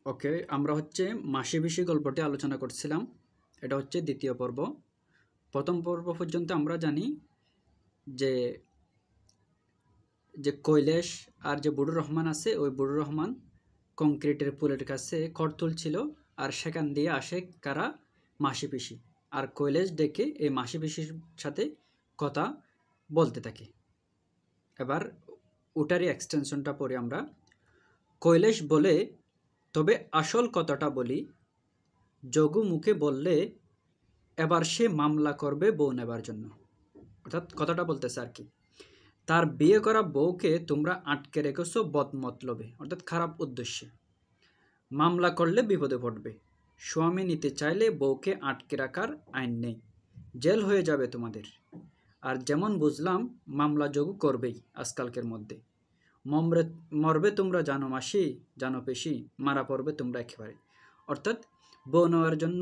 ওকে, আমরা হচ্ছে মাসি পিসি গল্পটি আলোচনা করছিলাম। এটা হচ্ছে দ্বিতীয় পর্ব। প্রথম পর্ব পর্যন্ত আমরা জানি যে যে কৈলাস আর যে বুড়ুর রহমান আছে, ওই বুড়ুর রহমান কংক্রিটের পুলের কাছে খড় তুলছিল, আর সেখান দিয়ে আসে কারা? মাসি পিসি। আর কৈলাস ডেকে এই মাসি পিসির সাথে কথা বলতে থাকে। এবার ওটারই এক্সটেনশনটা পড়ি আমরা। কৈলাস বলে, তবে আসল কথাটা বলি। যোগু মুখে বললে, এবার সে মামলা করবে বউ নেবার জন্য। অর্থাৎ কথাটা বলতেছে আর কি, তার বিয়ে করা বউকে তোমরা আটকে রেখেছো বদমতলবে, অর্থাৎ খারাপ উদ্দেশ্যে। মামলা করলে বিপদে পড়বে। স্বামী নিতে চাইলে বউকে আটকে রাখার আইন নেই, জেল হয়ে যাবে তোমাদের। আর যেমন বুঝলাম মামলা যোগু করবেই আজকালকের মধ্যে। মরবে তোমরা জানো মাসি, জানো পেশি, মারা পড়বে তোমরা একেবারে। অর্থাৎ বউ নেওয়ার জন্য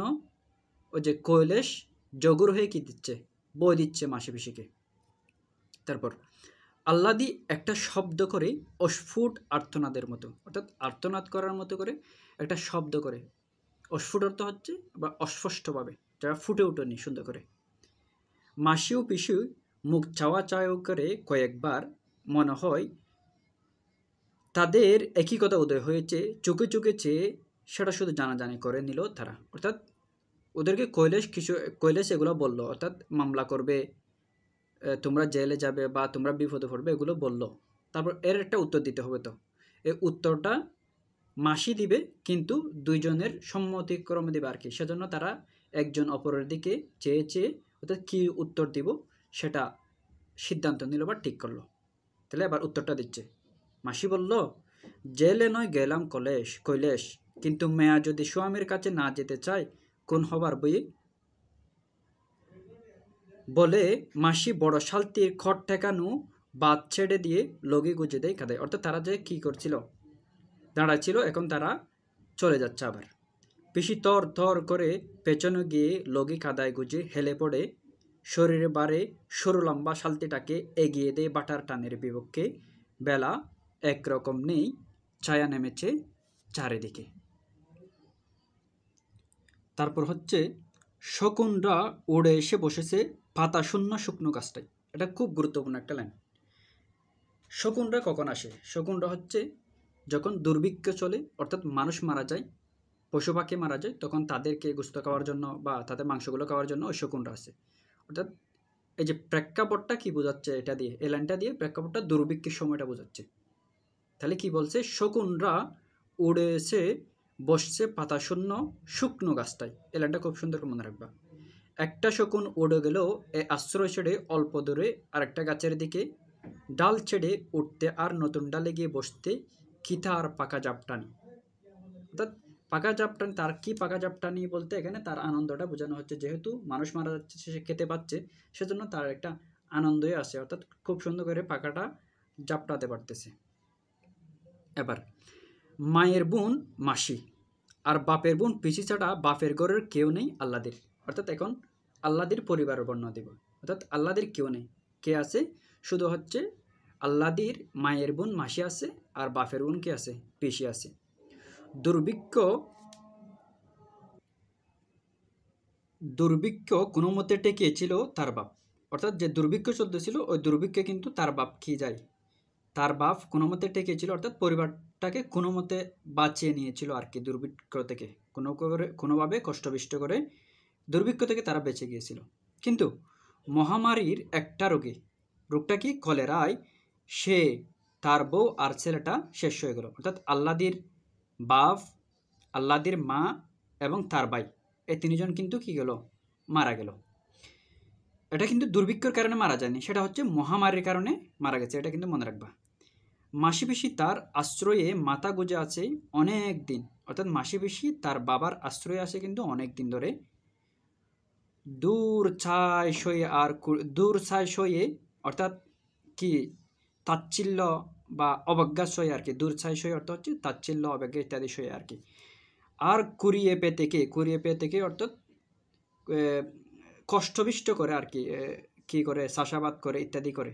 ওই যে কৈলাস জগুর হয়ে কি দিচ্ছে? বই দিচ্ছে মাসি পিসিকে। তারপর আল্লাদি একটা শব্দ করে অস্ফুট আর্তনাদের মতো, অর্থাৎ আর্তনাদ করার মতো করে একটা শব্দ করে। অস্ফুট অর্থ হচ্ছে বা অস্পষ্টভাবে, যারা ফুটে ওঠেনি সুন্দর করে। মাসি ও পিসি মুখ চাওয়া চাওয়া করে কয়েকবার। মনে হয় তাদের একই কথা উদয় হয়েছে। চোখে চোখে চেয়ে সেটা শুধু জানাজানি করে নিল তারা। অর্থাৎ ওদেরকে কৈলাস এগুলো বললো, অর্থাৎ মামলা করবে, তোমরা জেলে যাবে বা তোমরা বিপদে পড়বে, এগুলো বললো। তারপর এর একটা উত্তর দিতে হবে। তো এই উত্তরটা মাসি দিবে, কিন্তু দুইজনের সম্মতিক্রমে দিবে আর কি। সেজন্য তারা একজন অপরের দিকে চেয়ে চেয়ে অর্থাৎ কী উত্তর দিব সেটা সিদ্ধান্ত নিল বা ঠিক করলো। তাহলে এবার উত্তরটা দিচ্ছে। মাসি বলল, জেলে নয় গেলাম কৈলাস, কিন্তু মেয়া যদি স্বামীর কাছে না যেতে চায় কোন হবার বই? বলে মাসি বড় শালতির খড় ঠেকানো বাদ ছেড়ে দিয়ে লগি গুজে দেয় কাঁদায়। অর্থাৎ তারা যে কী করছিল, দাঁড়াচ্ছিল, এখন তারা চলে যাচ্ছে আবার। পিসি তর তর করে পেছনে গিয়ে লগি কাদায় গুজে হেলে পড়ে শরীরে বারে সরু লম্বা শালতিটাকে এগিয়ে দেয় বাটার টানের বিপক্ষে। বেলা একরকম নেই, ছায়া নেমেছে চারিদিকে। তারপর হচ্ছে শকুনরা উড়ে এসে বসেছে পাতা শূন্য শুকনো গাছটায়। এটা খুব গুরুত্বপূর্ণ একটা লাইন। শকুনরা কখন আসে? শকুনরা হচ্ছে যখন দুর্ভিক্ষ চলে, অর্থাৎ মানুষ মারা যায়, পশু পাখি মারা যায়, তখন তাদেরকে গোস্ত খাওয়ার জন্য বা তাদের মাংসগুলো খাওয়ার জন্য ওই শকুনরা আসে। অর্থাৎ এই যে প্রেক্ষাপটটা কি বোঝাচ্ছে, এটা দিয়ে এই লাইনটা দিয়ে প্রেক্ষাপটটা দুর্ভিক্ষের সময়টা বোঝাচ্ছে। তাহলে কি বলছে? শকুনরা উড়ে এসে বসছে পাতা শূন্য শুকনো গাছটায়। এই লাইনটা খুব সুন্দর করে মনে রাখবা। একটা শকুন উড়ে গেলেও এই আশ্রয় ছেড়ে অল্প দূরে আরেকটা গাছের দিকে ডাল ছেড়ে উঠতে আর নতুন ডালে গিয়ে বসতে কি তার পাকা জাপটানি। অর্থাৎ পাকা জাপটানি, তার কি পাকা জাপটানি বলতে এখানে তার আনন্দটা বোঝানো হচ্ছে। যেহেতু মানুষ মারা যাচ্ছে, সে খেতে পাচ্ছে, সেজন্য তার একটা আনন্দই আছে। অর্থাৎ খুব সুন্দর করে পাকাটা জাপটাতে পারতেছে। এবার মায়ের বোন মাসি আর বাপের বোন পিসি ছাড়া বাপের ঘরের কেউ নেই আল্লাদের। অর্থাৎ এখন আল্লাদের পরিবারের বর্ণনা দেব। অর্থাৎ আল্লাদের কেউ নেই। কে আছে? শুধু হচ্ছে আল্লাদির মায়ের বোন মাসি আছে, আর বাপের বোন কে আছে? পিসি আছে। দুর্ভিক্ষ দুর্ভিক্ষ কোনো মতে টেকিয়েছিল তার বাপ। অর্থাৎ যে দুর্ভিক্ষ চলতেছিল, ওই দুর্ভিক্ষে কিন্তু তার বাপ কি যায়, তার বাপ কোনো মতে টেকেছিল, অর্থাৎ পরিবারটাকে কোনো মতে বাঁচিয়ে নিয়েছিল আর কি দুর্ভিক্ষ থেকে। কোনোভাবে কষ্টবিষ্ট করে দুর্ভিক্ষ থেকে তারা বেঁচে গিয়েছিল। কিন্তু মহামারীর একটা রোগটা কি? কলেরায় সে, তার বউ আর ছেলেটা শেষ হয়ে গেল। অর্থাৎ আল্লাদির বাপ, আল্লাদির মা এবং তার ভাই, এই তিনজন কিন্তু কি গেল? মারা গেল। এটা কিন্তু দুর্ভিক্ষের কারণে মারা যায়নি, সেটা হচ্ছে মহামারীর কারণে মারা গেছে। এটা কিন্তু মনে রাখবা। মাসি পিসি তার আশ্রয়ে মাথা গুঁজে আছে অনেক দিন। অর্থাৎ মাসি পিসি তার বাবার আশ্রয়ে আছে কিন্তু অনেক দিন ধরে। দূর ছায় সয়ে, অর্থাৎ কি তাচ্ছিল্য বা অবজ্ঞা সয়ে আর কি। দূর ছায় সয়ে অর্থ হচ্ছে তাচ্ছিল্য, অবজ্ঞা ইত্যাদি সয়ে আর কি। আর কুড়িয়ে পেতে কে অর্থাৎ কষ্টবিষ্ট করে আর কি, কি করে চাষাবাদ করে ইত্যাদি করে।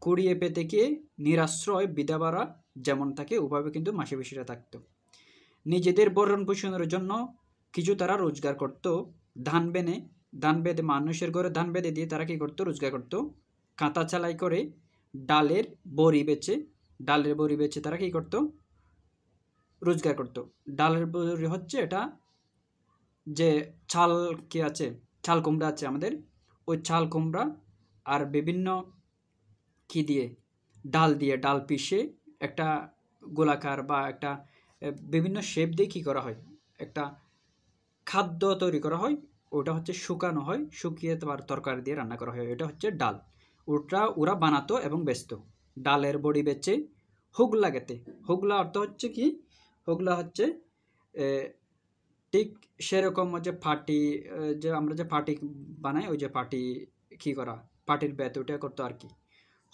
কুড়িয়ে পেতে গিয়ে নিরাশ্রয় বিধবারা যেমন থাকে, ওভাবে কিন্তু মাসি পিসিরা থাকতো। নিজেদের ভরণ পোষণের জন্য কিছু তারা রোজগার করত। ধান বেঁধে মানুষের ঘরে ধান বেঁধে দিয়ে তারা কী করতো, রোজগার করতো। কাঁথা চালাই করে ডালের বড়ি বেচে তারা কী করতো, রোজগার করতো। ডালের বড়ি হচ্ছে এটা যে চাল কুমড়া আছে আমাদের, ওই চাল কুমড়া আর বিভিন্ন কি দিয়ে ডাল পিষে একটা গোলাকার বা একটা বিভিন্ন শেপ দিয়ে কী করা হয়, একটা খাদ্য তৈরি করা হয়। ওটা হচ্ছে শুকানো হয়, শুকিয়ে তোমার তরকারি দিয়ে রান্না করা হয়, এটা হচ্ছে ডাল। ওরা বানাতো এবং বেচতো। ডালের বড়ি বেচে হুগলা খেতে। হুগলা অর্থ হচ্ছে কি, হুগলা হচ্ছে ঠিক সেরকম যে ফাটি, যে আমরা যে ফাটি বানাই, ওই যে ফাটি কী করা, পাটির ব্যাত ওটা করতো আর কি।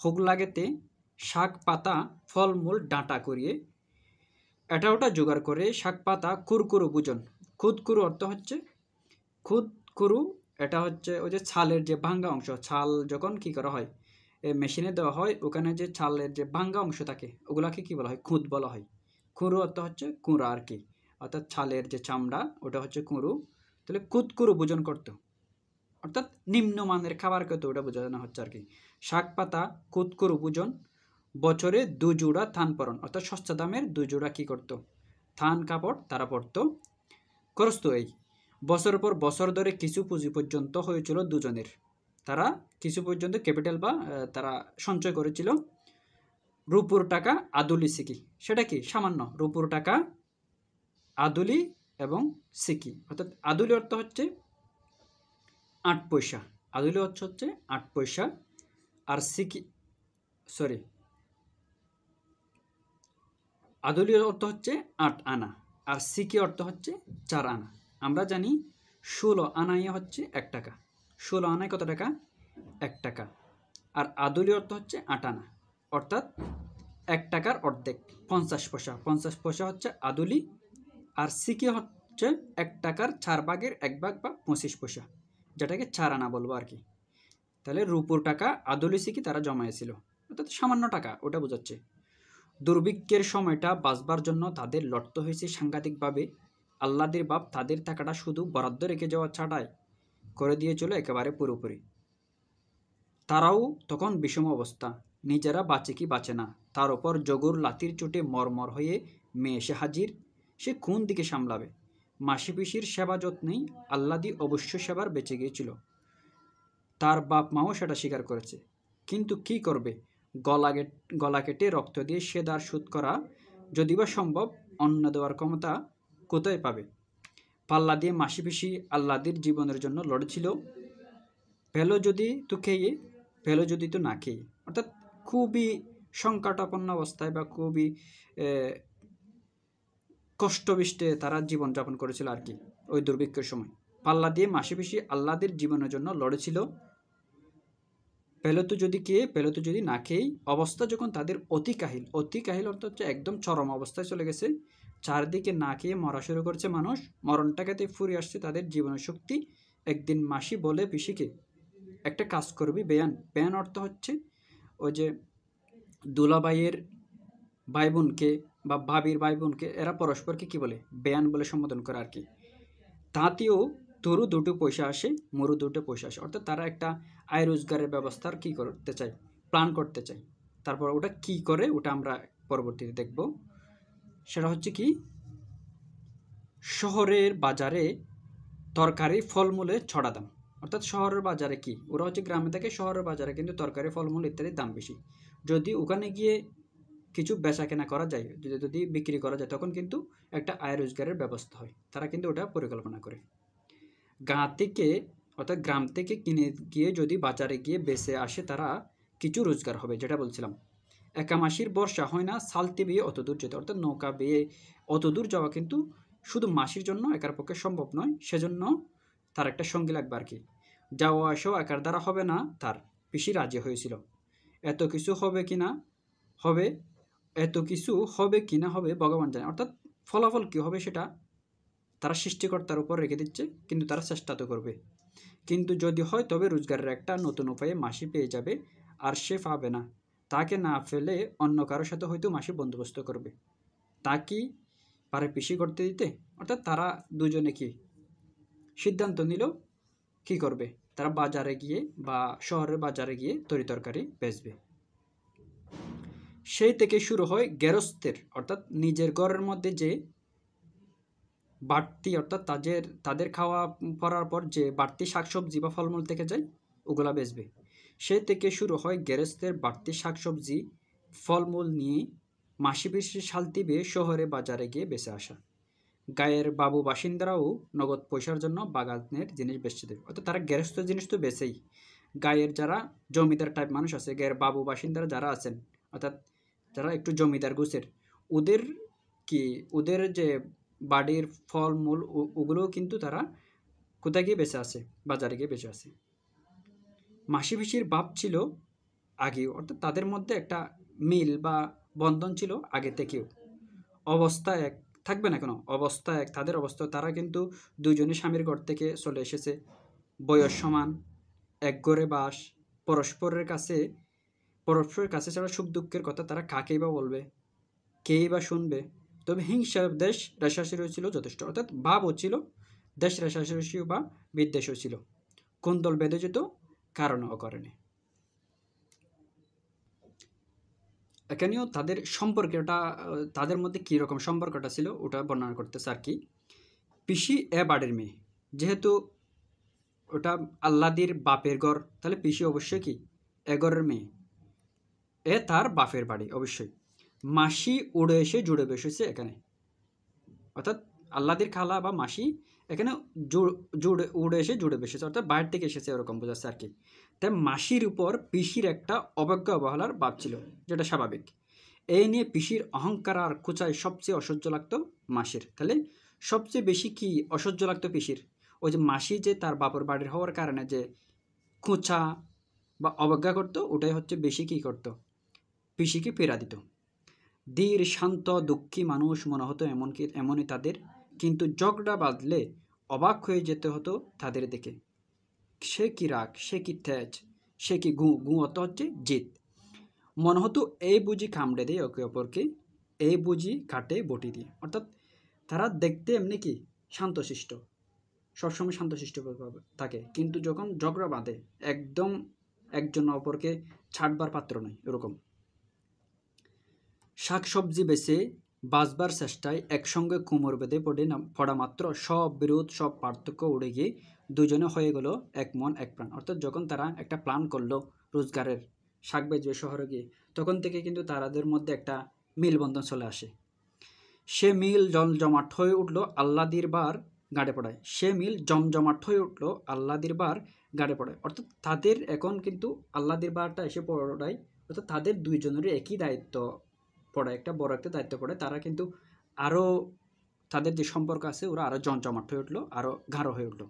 হুগলা খেতে শাক পাতা ফলমূল ডাঁটা করিয়ে এটা ওটা জোগাড় করে শাক পাতা কুরকুরু বুঝন। খুদকুরু অর্থ হচ্ছে খুদকুরু, এটা হচ্ছে ওই যে ছালের যে ভাঙ্গা অংশ, ছাল যখন কি করা হয় মেশিনে দেওয়া হয়, ওখানে যে ছালের যে ভাঙ্গা অংশ থাকে ওগুলাকে কি বলা হয়, খুদ বলা হয়। কুরু অর্থ হচ্ছে কুঁড়া আর কি, অর্থাৎ ছালের যে চামড়া ওটা হচ্ছে কুরু। তাহলে খুদকুরু ভোজন করতো, অর্থাৎ নিম্নমানের খাবার খেতে, ওটা বোঝানো হচ্ছে আর কি। শাক পাতা খুদকুরু ভোজন, বছরে 2 জোড়া থান পরন, অর্থাৎ সস্তা দামের 2 জোড়া কী করতো, থান কাপড় তারা পরতো। খরচ এই বছরের পর বছর ধরে কিছু পুঁজি পর্যন্ত হয়েছিল দুজনের। তারা কিছু পর্যন্ত ক্যাপিটাল বা তারা সঞ্চয় করেছিল। রূপুর টাকা আদুলি সিকি, সেটা কি সামান্য, রূপুর টাকা আদুলি এবং সিকি, অর্থাৎ আদুলি অর্থ হচ্ছে 8 পয়সা, আদুলি অর্থ হচ্ছে 8 পয়সা, আর সিকি আদুলি অর্থ হচ্ছে 8 আনা, আর সিকি অর্থ হচ্ছে 4 আনা। আমরা জানি 16 আনাই হচ্ছে 1 টাকা। 16 আনায় কত টাকা, 1 টাকা। আর আদুলি অর্থ হচ্ছে 8 আনা, অর্থাৎ 1 টাকার অর্ধেক, 50 পয়সা। 50 পয়সা হচ্ছে আদুলি, আর সিকি হচ্ছে 1 টাকার 4 ভাগের 1 ভাগ বা 25 পয়সা, যেটাকে 4 আনা বলবো আর কি। তাহলে রূপুর টাকা আদুলি সিকি তারা জমাইছিল, অর্থাৎ সামান্য টাকা, ওটা বোঝাচ্ছে। দুর্ভিক্ষের সময়টা বাঁচবার জন্য তাদের লড়তে হয়েছে সাংঘাতিকভাবে। আহ্লাদের বাপ তাদের টাকাটা শুধু বরাদ্দ রেখে যাওয়া ছাড়াই করে দিয়েছিল একেবারে পুরোপুরি। তারাও তখন বিষম অবস্থা, নিজেরা বাঁচে কি বাঁচে না, তার ওপর জগুর লাতির চোটে মরমর হয়ে মেয়ে এসে হাজির। সে কোন দিকে সামলাবে? মাসি পিসির সেবা যত্নেই আহ্লাদি অবশ্য সেবার বেঁচে গিয়েছিল, তার বাপ মাও সেটা স্বীকার করেছে। কিন্তু কি করবে, গলা কেটে রক্ত দিয়ে সে দার শোধ করা যদি বা সম্ভব, অন্ন দেওয়ার ক্ষমতা কোথায় পাবে? পাল্লা দিয়ে মাসি পিসি আহ্লাদির জীবনের জন্য লড়েছিল, পেলো যদি তো খেয়ে, পেলো যদি তো না খেয়ে, অর্থাৎ খুবই সংকটাপন্ন অবস্থায় বা খুবই কষ্টবিষ্টে তারা জীবনযাপন করেছিল আর কি ওই দুর্ভিক্ষের সময়। পাল্লা দিয়ে মাসি পিসি আহ্লাদের জীবনের জন্য লড়েছিল, পেলো তো যদি খেয়ে, পেলো তো যদি না খেয়েই। অবস্থা যখন তাদের অতি কাহিল অর্থ হচ্ছে একদম চরম অবস্থায় চলে গেছে, চারদিকে না খেয়ে মরা শুরু করছে মানুষ, মরণটাকে ফুরিয়ে আসছে তাদের জীবনের শক্তি। একদিন মাসি বলে পিসিকে, একটা কাজ করবি বেয়ান। বেয়ান অর্থ হচ্ছে ওই যে দুলাভাইয়ের ভাই বোনকে বা ভাবির ভাই বোনকে, এরা পরস্পরকে কি বলে, বেয়ান বলে সম্বোধন করে আর কি। তাঁতিও তরু 2টো পয়সা আসে, মরু 2টো পয়সা আসে, অর্থাৎ তারা একটা আয় রোজগারের ব্যবস্থার কি করতে চায়, প্ল্যান করতে চায়। তারপর ওটা কি করে, ওটা আমরা পরবর্তীতে দেখব। সেটা হচ্ছে কি, শহরের বাজারে তরকারি ফলমূলে ছড়া দাম, অর্থাৎ শহরের বাজারে কি, ওরা হচ্ছে গ্রামে থেকে, শহরের বাজারে কিন্তু তরকারি ফলমূল ইত্যাদির দাম বেশি। যদি ওখানে গিয়ে কিছু বেচা কেনা করা যায়, যদি বিক্রি করা যায়, তখন কিন্তু একটা আয় রোজগারের ব্যবস্থা হয়, তারা কিন্তু ওটা পরিকল্পনা করে। গ্রাম থেকে কিনে গিয়ে যদি বাজারে গিয়ে বেচে আসে, তারা কিছু রোজগার হবে, যেটা বলছিলাম। একা মাসির বর্ষা হয় না, সালতে বেয়ে অত দূর যেতে, অর্থাৎ নৌকা বেয়ে অত দূর যাওয়া কিন্তু শুধু মাসির জন্য একার পক্ষে সম্ভব নয়, সেজন্য তার একটা সঙ্গী লাগবে আর কি। যাওয়া আসাও একার দ্বারা হবে না, তার পিসি রাজি হয়েছিল। এত কিছু হবে কি না হবে ভগবান জানে, অর্থাৎ ফলাফল কী হবে সেটা তারা সৃষ্টিকর্তার উপর রেখে দিচ্ছে, কিন্তু তারা চেষ্টা তো করবে। কিন্তু যদি হয় তবে রোজগারের একটা নতুন উপায়ে মাসি পেয়ে যাবে, আর সে পাবে না, তাকে না ফেলে অন্য কারোর সাথে হয়তো মাসি বন্দোবস্ত করবে। তা কি পারে পিসি করতে দিতে। অর্থাৎ তারা দুজনে কি সিদ্ধান্ত নিল কি করবে, তারা বাজারে গিয়ে বা শহরের বাজারে গিয়ে তরি তরকারি বেচবে। সেই থেকে শুরু হয় গেরস্থের, অর্থাৎ নিজের ঘরের মধ্যে যে বাড়তি, অর্থাৎ তাদের খাওয়া পড়ার পর যে বাড়তি শাকসবজি বা ফলমূল থেকে যায় ওগুলা বেচবে। সে থেকে শুরু হয় গেরস্থের বাড়তি শাকসবজি ফলমূল নিয়ে মাসি পিসি শালতি বেয়ে শহরে বাজারে গিয়ে বেচে আসা। গায়ের বাবু বাসিন্দারাও নগদ পয়সার জন্য বাগানের জিনিস বেচতে দেবে। অর্থাৎ তারা গেরস্থ জিনিস তো বেচেই, গায়ের যারা জমিদার টাইপ মানুষ আছে, গায়ের বাবু বাসিন্দারা যারা আছেন, অর্থাৎ যারা একটু জমিদার গোছের, ওদের কি ওদের যে বাড়ির ফলমূল ওগুলোও কিন্তু তারা কোথায় গিয়ে বেচে আসে, বাজারে গিয়ে বেচে আসে। মাসি পিসির ভাব ছিল আগেও, অর্থাৎ তাদের মধ্যে একটা মিল বা বন্ধন ছিল আগে থেকেও। অবস্থা এক থাকবে না কেন, অবস্থা এক, তাদের অবস্থা, তারা কিন্তু দুজনে স্বামীর ঘর থেকে চলে এসেছে, বয়স সমান, এক ঘরে বাস, পরস্পরের কাছে ছাড়া সুখ দুঃখের কথা তারা কাকেই বা বলবে, কেই বা শুনবে। তবে হিংসা দেশ রেশারেশিও ছিল যথেষ্ট, অর্থাৎ ভাবও ছিল, দেশ রেশারেশিও বা বিদ্বেষও ছিল। কোন দল বেঁধে যেত, কারণ অকারণে। এখানেও তাদের সম্পর্কটা, তাদের মধ্যে কীরকম সম্পর্কটা ছিল ওটা বর্ণনা করতেছে আর কি। পিসি এ বাড়ির মেয়ে, যেহেতু ওটা আল্লাদির বাপের ঘর, তাহলে পিসি অবশ্যই কি এ ঘরের মেয়ে, এ তার বাপের বাড়ি অবশ্যই। মাসি উড়ে এসে জুড়ে বসেছে এখানে, অর্থাৎ আল্লাদির খালা বা মাসি এখানে উড়ে এসে জুড়ে বসেছে, অর্থাৎ বাইরে থেকে এসেছে এরকম বোঝাচ্ছে আর কি। তাই মাসির উপর পিসির একটা অবজ্ঞা অবহেলার ভাব ছিল, যেটা স্বাভাবিক। এই নিয়ে পিসির অহংকার আর কুচায় সবচেয়ে অসহ্য লাগতো মাসির। তাহলে সবচেয়ে বেশি কি অসহ্য লাগতো পিসির, ওই যে মাসি যে তার বাপর বাড়ির হওয়ার কারণে যে কুচা বা অবজ্ঞা করতো, ওটাই হচ্ছে বেশি কি করতো, পিসিকে পীড়া দিত। ধীর শান্ত দুঃখী মানুষ মনে হতো এমনই তাদের, কিন্তু ঝগড়া বাঁধলে অবাক হয়ে যেতে হতো তাদের দেখে। সে কি রাগ, সে কি তেজ, সে কি গু অত হচ্ছে জিত। মনে হতো এই বুঝি কামড়ে দেয় একে অপরকে, এই বুঝি কাটে বটি দিয়ে। অর্থাৎ তারা দেখতে এমনি কি শান্তশিষ্ট, সবসময় শান্তশিষ্ট থাকে, কিন্তু যখন ঝগড়া বাঁধে একদম একজন অপরকে ছাড়বার পাত্র নয় এরকম। শাকসবজি বেছে বাঁচবার চেষ্টায় একসঙ্গে কোমর বেঁধে পড়া মাত্র সব বিরোধ, সব পার্থক্য উড়ে গিয়ে দুজনে হয়ে গেল এক মন এক প্রাণ। অর্থাৎ যখন তারা একটা প্ল্যান করলো রোজগারের, শাক বেচবে শহরে গিয়ে, তখন থেকে কিন্তু তাদের মধ্যে একটা মিলবন্ধন চলে আসে। সে মিল জমজমাট হয়ে উঠলো আল্লাদির বার গাড়ে পড়ায়, সে মিল জমজমাট হয়ে উঠলো আল্লাদির বার গাড়ে পড়ায়। অর্থাৎ তাদের এখন কিন্তু আল্লাদির বারটা এসে পড়ায়, অর্থাৎ তাদের দুইজনেরই একই দায়িত্ব পড়ে, একটা বড় একটা দায়িত্ব পড়ে। তারা কিন্তু আরও তাদের যে সম্পর্ক আছে ওরা আরও জমজমাট হয়ে উঠলো, আরও গাঢ় হয়ে উঠলো।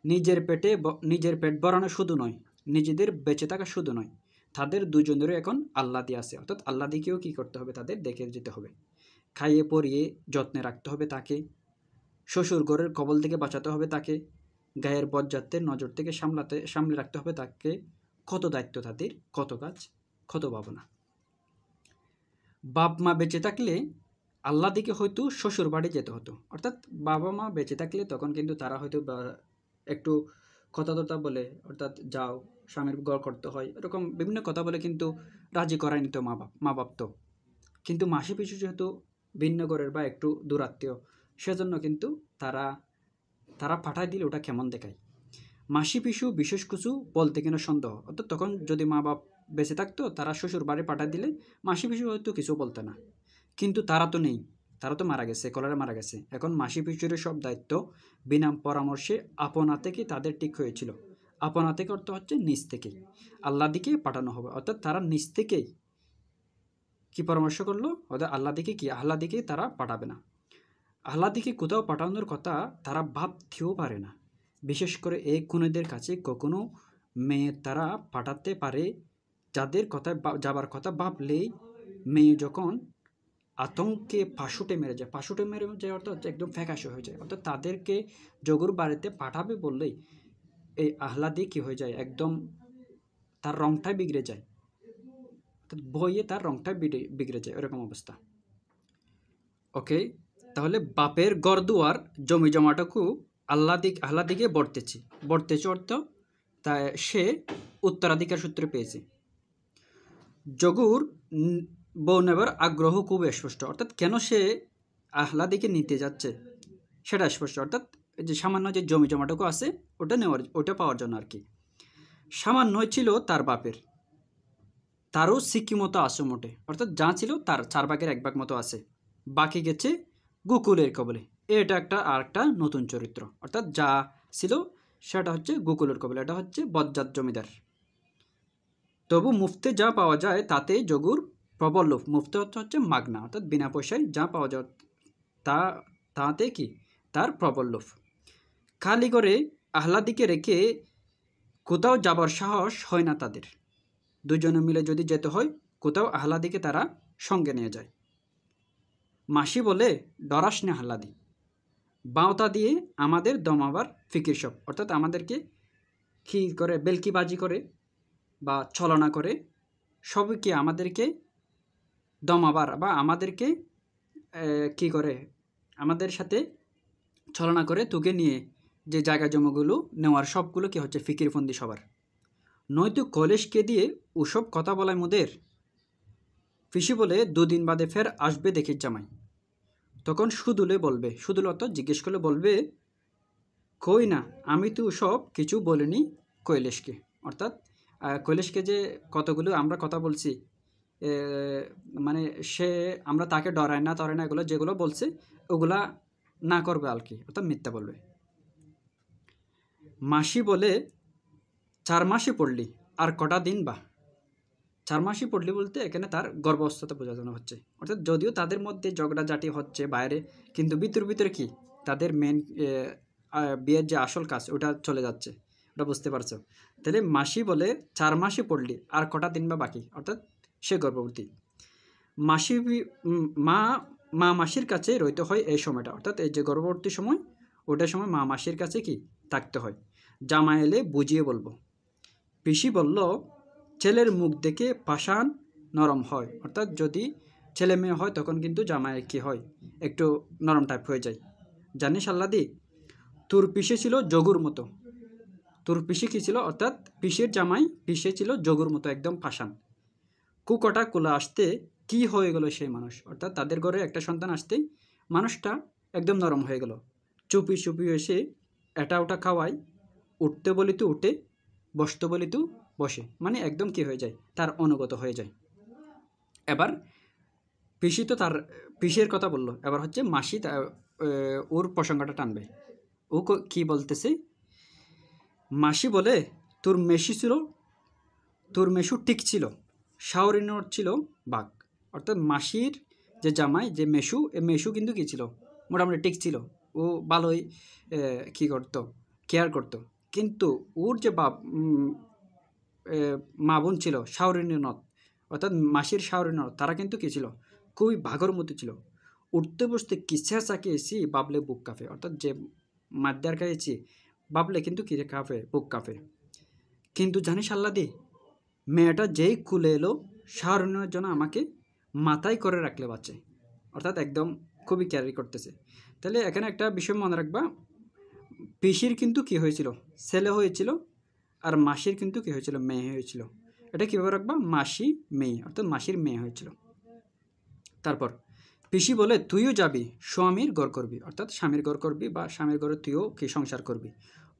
নিজের পেট ভরানো শুধু নয়, নিজেদের বেঁচে থাকা শুধু নয়, তাদের দুজনেরও এখন আল্লাদি আছে, অর্থাৎ আল্লাদিকেও কী করতে হবে, তাদের দেখে যেতে হবে, খাইয়ে পরিয়ে যত্নে রাখতে হবে তাকে, শ্বশুর ঘরের কবল থেকে বাঁচাতে হবে তাকে, গায়ের বজ্জাতের নজর থেকে সামলে রাখতে হবে তাকে। কত দায়িত্ব তাদের, কত কাজ, কত ভাবনা। বাপ মা বেঁচে থাকলে আল্লাদিকে হয়তো শ্বশুর বাড়ি যেতে হতো, অর্থাৎ বাবা মা বেঁচে থাকলে তখন কিন্তু তারা হয়তো একটু কথা টথা বলে, অর্থাৎ যাও স্বামীর ঘর করতে হয়, এরকম বিভিন্ন কথা বলে কিন্তু রাজি করায় নিত মা বাপ তো। কিন্তু মাসি পিছু যেহেতু ভিন্ন ঘরের বা একটু দূরাত্মীয়, সেজন্য কিন্তু তারা পাঠায় দিলে ওটা কেমন দেখায়। মাসি পিছু বিশেষ কিছু বলতে কিনা সন্দেহ, অর্থাৎ তখন যদি মা বাপ বেঁচে থাকতো তারা শ্বশুর বাড়ি পাঠায় দিলে মাসি পিছু হয়তো কিছু বলতে না, কিন্তু তারা তো নেই, তারা তো মারা গেছে, কলেরা মারা গেছে। এখন মাসি পিছুরের সব দায়িত্ব বিনা পরামর্শে আপনা থেকে তাদের ঠিক হয়েছিল। আপনা থেকে অর্থ হচ্ছে নিজ থেকেই আল্লাদিকে পাঠানো হবে, অর্থাৎ তারা নিজ থেকেই কি পরামর্শ করলো, অর্থাৎ আল্লাদিকে কি আহ্লাদিকে তারা পাঠাবে না, আহ্লাদিকে কোথাও পাঠানোর কথা তারা ভাবতেও পারে না। বিশেষ করে এই খুনিদের কাছে কখনো মেয়ে তারা পাঠাতে পারে যাদের কথা যাবার কথা ভাবলেই মেয়ে যখন আতঙ্কে পাশুটে মেরে যায়, অর্থাৎ একদম ফ্যাকাশে হয়ে যায়। অর্থাৎ তাদেরকে জগুর বাড়িতে পাঠাবে বললেই এই আহ্লাদি কী হয়ে যায়, একদম তার রংটাই বিগড়ে যায়, অর্থাৎ বইয়ে তার রংটাই বিগড়ে যায়, এরকম অবস্থা। ওকে, তাহলে বাপের গড়দুয়ার জমি জমাটুকু আহ্লাদিকে বর্তেছে অর্থ তাই সে উত্তরাধিকার সূত্রে পেয়েছে। জগুর বউ নেবার আগ্রহ খুব স্পষ্ট, অর্থাৎ কেন সে আহ্লাদিকে নিতে যাচ্ছে সেটা স্পষ্ট, অর্থাৎ যে সামান্য যে জমি জমাটুকু আছে ওটা পাওয়ার জন্য আর কি। সামান্যই ছিল তার বাপের, তারও সিকি মতো আছে মোটে, অর্থাৎ যা ছিল তার 4/1 মতো আছে, বাকি গেছে গোকুলের কবলে। এটা একটা নতুন চরিত্র, অর্থাৎ যা ছিল সেটা হচ্ছে গোকুলের কবলে, এটা হচ্ছে বজ্জাত জমিদার। তবু মুফতে যা পাওয়া যায় তাতে জগুর প্রবল লোভ। মুফতে হচ্ছে মাগনা, অর্থাৎ বিনা পয়সায় যা পাওয়া যায় তাতে কি তার প্রবল লোভ। খালি করে আহ্লাদিকে রেখে কোথাও যাবার সাহস হয় না তাদের। দুজনে মিলে যদি যেতে হয় কোথাও আহ্লাদিকে তারা সঙ্গে নিয়ে যায়। মাসি বলে, ডরাস না আহ্লাদি, বাউতা দিয়ে আমাদের দমাবার ফিকির সব, অর্থাৎ আমাদেরকে কি করে বেলকিবাজি করে বা ছলনা করে সবই কি আমাদেরকে দমাবার বা আমাদেরকে কি করে আমাদের সাথে ছলনা করে তোকে নিয়ে যে জায়গা জমিগুলো নেওয়ার সবগুলো কি হচ্ছে ফিকিরফন্দি সবার। নয়তো কলেজকে দিয়ে ওসব কথা বলায় মোদের। পিসি বলে, 2 দিন বাদে ফের আসবে দেখির জামাই। তখন সুদুলে বলবে, সুদুল অর্থাৎ জিজ্ঞেস করলে বলবে, কই না, আমি তো সব কিছু বলিনি কৈলেশকে, অর্থাৎ কৈলেশকে যে কতগুলো আমরা কথা বলছি, মানে আমরা তাকে ডরাই না এগুলো যেগুলো বলছে ওগুলা না করবে আর কি, অর্থাৎ মিথ্যা বলবে। মাসি বলে, 4 মাসই পড়লি, আর কটা দিন বা। 4 মাসই পড়লি বলতে এখানে তার গর্ভাবস্থতা বোঝানো হচ্ছে, অর্থাৎ যদিও তাদের মধ্যে ঝগড়াঝাটি হচ্ছে বাইরে, কিন্তু ভিতরে কি তাদের মেন বিয়ের যে আসল কাজ ওটা চলে যাচ্ছে, ওটা বুঝতে পারছো। তাহলে মাসি বলে, 4 মাসই পড়লি, আর কটা দিন বা বাকি, অর্থাৎ সে গর্ভবতী। মাসি মা মাসির কাছে রইতে হয় এই সময়টা, অর্থাৎ এই যে গর্ভবতী সময় ওটার সময় মা মাসির কাছে কি থাকতে হয়। জামাই এলে বুঝিয়ে বলবো। পিসি বলল, ছেলের মুখ দেখে পাষাণ নরম হয়, অর্থাৎ যদি ছেলে মেয়ে হয় তখন কিন্তু জামাই কি হয় একটু নরম টাইপ হয়ে যায়। জানিস আল্লাদি, তোর পিসে ছিল জগুর মতো। তোর পিসে কী ছিল, অর্থাৎ পিসের জামাই পিসে ছিল জগুর মতো, একদম পাষাণ। কুকটা কোলা আসতে কি হয়ে গেল সেই মানুষ, অর্থাৎ তাদের ঘরে একটা সন্তান আসতেই মানুষটা একদম নরম হয়ে গেল। চুপি চুপি এসে এটা ওটা খাওয়াই, উঠতে বলি তো উঠে, বসতে বলি তো বসে, মানে একদম কি হয়ে যায় তার অনুগত হয়ে যায়। এবার পিসি তো তার পিসের কথা বললো, এবার হচ্ছে মাসি ওর প্রসঙ্গটা টানবে। ও কি বলতেছে, মাসি বলে, তোর মেশু ঠিক ছিল, শাওরিনোর ছিল বাঘ, অর্থাৎ মাসির যে জামাই যে মেশু, এ মেশু কিন্তু কী ছিল মোটামুটি ঠিক ছিল, ও ভালোই কী করতো কেয়ার করতো। কিন্তু ওর যে মা বোন ছিল শাওরিনী নদ, অর্থাৎ মাসির শাওরিনী নদ, তারা কিন্তু কী ছিল খুবই ভাগর মতো ছিল। উঠতে বসতে কিসা চাকিয়েছি বাবলে বুক কাফে, অর্থাৎ যে মাদ্দার খাইয়েছি বাবলে কিন্তু কী কাফে বুক কাফে। কিন্তু জানিস আল্লাদি, মেয়েটা যেই কুলে এলো শাওরিনের জন্য আমাকে মাথায় করে রাখলে বাচ্চে, অর্থাৎ একদম খুবই কেয়ারি করতেছে। তাহলে এখানে একটা বিষয় মনে রাখবা, পিসির কিন্তু কী হয়েছিল ছেলে হয়েছিল, আর মাসির কিন্তু কী হয়েছিল মেয়ে হয়েছিল। এটা কীভাবে রাখবা, মাসি মেয়ে, অর্থাৎ মাসির মেয়ে হয়েছিল। তারপর পিসি বলে, তুইও যাবি স্বামীর ঘর করবি, অর্থাৎ স্বামীর ঘর করবি বা স্বামীর ঘরে তুইও কি সংসার করবি,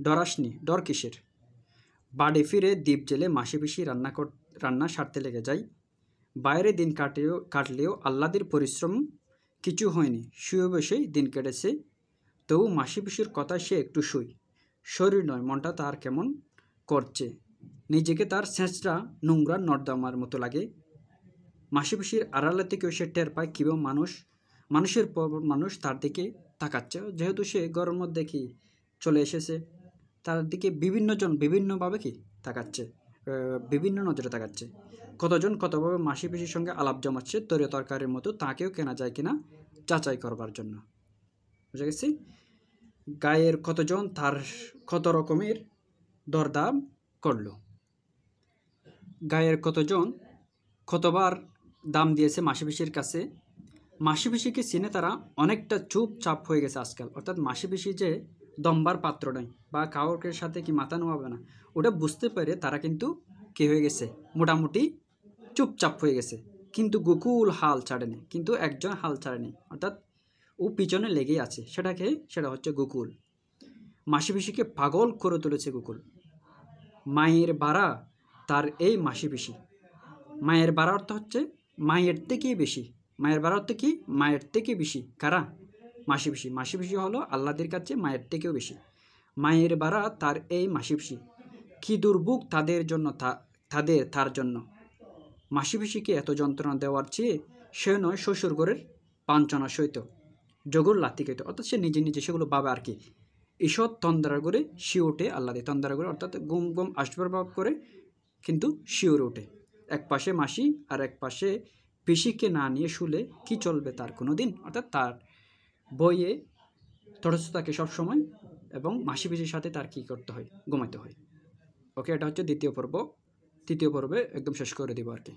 ডরাসনি, ডর কিসের। বাড়ি ফিরে দ্বীপ জেলে মাসি পিসি রান্না সারতে লেগে যায়। বাইরে দিন কাটলেও আহ্লাদের পরিশ্রম কিছু হয়নি, শুয়ে বসেই দিন কেটেছে। তবু মাসি পিসির কথা সে একটু শরীর নয় মনটা তার কেমন করছে, নিজেকে তার ছেঁচড়া নোংরা নর্দমার মতো লাগে। মাসি পিসির আড়ালে থেকেও সে টের পায় কীভাবে মানুষের পর মানুষ তার দিকে তাকাচ্ছে, যেহেতু সে ঘরের মধ্যে কি চলে এসেছে, তার দিকে বিভিন্নজন বিভিন্নভাবে কি তাকাচ্ছে, বিভিন্ন নজরে তাকাচ্ছে। কতজন কতভাবে মাসি পিসির সঙ্গে আলাপ জমাচ্ছে তরীয় তরকারির মতো, তাকেও কেনা যায় কিনা যাচাই করবার জন্য। বুঝে গেছি, গায়ের কতজন তার কত রকমের দরদাম করলো, গায়ের কতজন কতবার দাম দিয়েছে মাসি পিসির কাছে, মাসিপিসিকে চিনে তারা অনেকটা চুপচাপ হয়ে গেছে আজকাল, অর্থাৎ মাসিপিসি যে দম্বার পাত্র নয় বা কাউকে সাথে কি মাথা নোয়াবে না, ওটা বুঝতে পেরে তারা কিন্তু কি হয়ে গেছে, মোটামুটি চুপচাপ হয়ে গেছে। কিন্তু গোকুল হাল ছাড়েনি, কিন্তু একজন হাল ছাড়েনি, অর্থাৎ ও পিছনে লেগেই আছে। সেটা হচ্ছে গোকুল। মাসিপিসিকে পাগল করে তুলেছে গোকুল। মায়ের বাড়া তার এই মাসিপিসি। মায়ের বাড়া অর্থ হচ্ছে মায়ের থেকে বেশি। মায়ের বাড়া অর্থ কি? মায়ের থেকে বেশি। কারা? মাসিপিসি। মাসিপিসি হলো আল্লাহদের কাছে মায়ের থেকেও বেশি। মায়ের বাড়া তার এই মাসিপিসি, কি দুর্ভোগ তাদের জন্য, তার জন্য। মাসিপিসিকে এত যন্ত্রণা দেওয়ার চেয়ে সে নয় শ্বশুর ঘরের পাঞ্চনা সইত, জগর লাথি খেত, অর্থাৎ সে নিজে নিজে সেগুলো ভাবে আর কি। ঈষৎ তন্দ্রা করে শিওটে আল্লাহ দিয়ে, তন্দ্রা করে অর্থাৎ গুম গুম আসবার ভাব করে, কিন্তু শিওরে ওঠে। এক পাশে মাসি আর এক পাশে পিসিকে না নিয়ে শুলে কি চলবে তার কোনো দিন, অর্থাৎ তার বইয়ে তটস্থ থাকে সবসময়, এবং মাসি পিসির সাথে তার কী করতে হয়, ঘুমাইতে হয়। ওকে, এটা হচ্ছে দ্বিতীয় পর্ব। তৃতীয় পর্বে একদম শেষ করে দেবো আর কি।